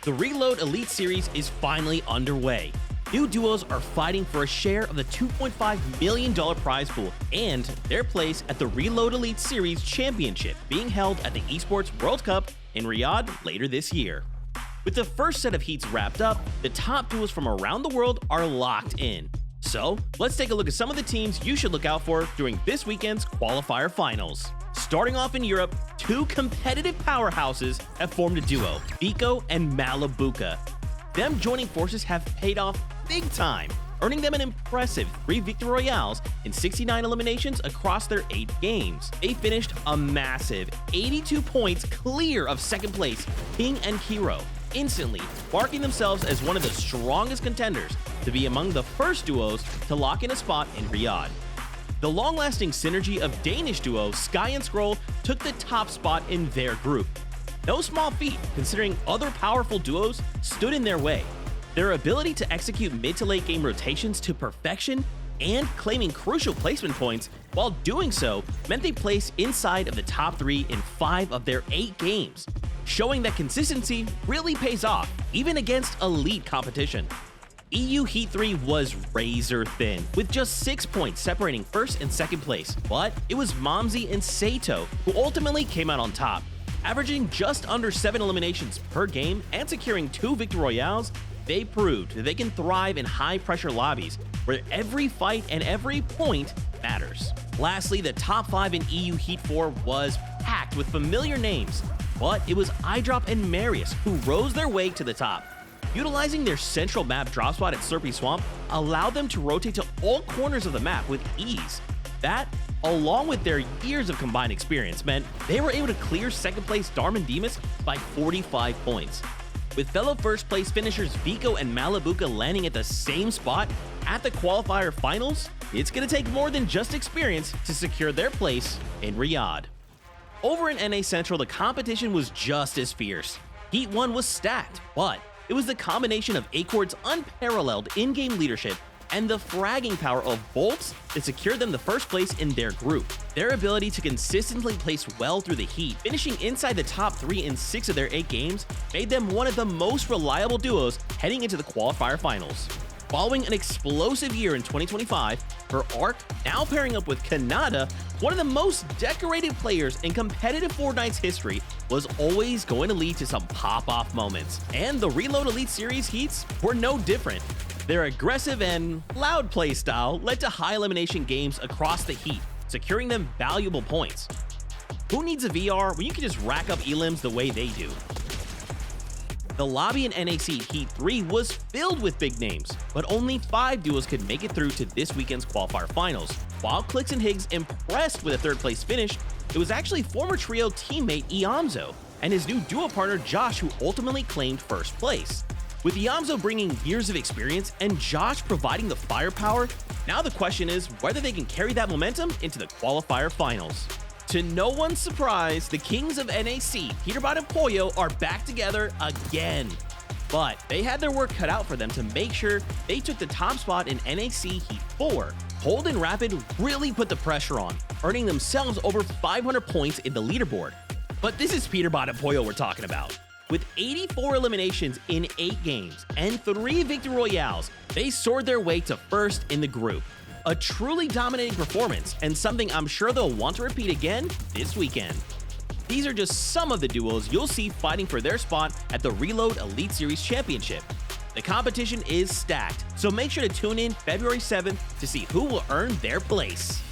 The Reload Elite Series is finally underway. New duos are fighting for a share of the $2.5 million prize pool and their place at the Reload Elite Series Championship being held at the Esports World Cup in Riyadh later this year. With the first set of heats wrapped up, the top duos from around the world are locked in. So, let's take a look at some of the teams you should look out for during this weekend's Qualifier Finals. Starting off in Europe, two competitive powerhouses have formed a duo, Vico and Malabuka. Them joining forces have paid off big time, earning them an impressive 3 Victory Royales in 69 eliminations across their 8 games. They finished a massive 82 points clear of second place, King and Kiro, instantly marking themselves as one of the strongest contenders to be among the first duos to lock in a spot in Riyadh. The long-lasting synergy of Danish duo Sky and Scroll took the top spot in their group. No small feat, considering other powerful duos stood in their way. Their ability to execute mid to late game rotations to perfection and claiming crucial placement points while doing so meant they placed inside of the top 3 in 5 of their 8 games, showing that consistency really pays off, even against elite competition. EU Heat 3 was razor thin, with just 6 points separating first and second place, but it was Momsy and Sato who ultimately came out on top. Averaging just under 7 eliminations per game and securing 2 Victory Royales, they proved that they can thrive in high-pressure lobbies where every fight and every point matters. Lastly, the top 5 in EU Heat 4 was packed with familiar names, but it was iDrop and Marius who rose their way to the top. Utilizing their central map drop spot at Slurpy Swamp allowed them to rotate to all corners of the map with ease. That, along with their years of combined experience, meant they were able to clear second place Darman Demas by 45 points. With fellow first place finishers Vico and Malabuka landing at the same spot at the Qualifier Finals, it's going to take more than just experience to secure their place in Riyadh. Over in NA Central, the competition was just as fierce. Heat 1 was stacked, but it was the combination of Acord's unparalleled in-game leadership and the fragging power of Bolts that secured them the first place in their group. Their ability to consistently place well through the heat, finishing inside the top 3 in 6 of their 8 games, made them one of the most reliable duos heading into the Qualifier Finals. Following an explosive year in 2025, for Arc now pairing up with Kanata, one of the most decorated players in competitive Fortnite's history, was always going to lead to some pop-off moments. And the Reload Elite Series heats were no different. Their aggressive and loud playstyle led to high elimination games across the heat, securing them valuable points. Who needs a VR when you can just rack up elims the way they do? The lobby in NAC Heat 3 was filled with big names, but only 5 duos could make it through to this weekend's Qualifier Finals. While Clix and Higgs impressed with a 3rd place finish, it was actually former trio teammate Iamzo and his new duo partner Josh who ultimately claimed 1st place. With Iamzo bringing years of experience and Josh providing the firepower, now the question is whether they can carry that momentum into the Qualifier Finals. To no one's surprise, the kings of NAC, Peterbot and Poyo, are back together again. But they had their work cut out for them to make sure they took the top spot in NAC Heat 4. Hold and Rapid really put the pressure on, earning themselves over 500 points in the leaderboard. But this is Peterbot and Poyo we're talking about. With 84 eliminations in 8 games and 3 Victory Royales, they soared their way to first in the group. A truly dominating performance and something I'm sure they'll want to repeat again this weekend. These are just some of the duos you'll see fighting for their spot at the Reload Elite Series Championship. The competition is stacked, so make sure to tune in February 7th to see who will earn their place.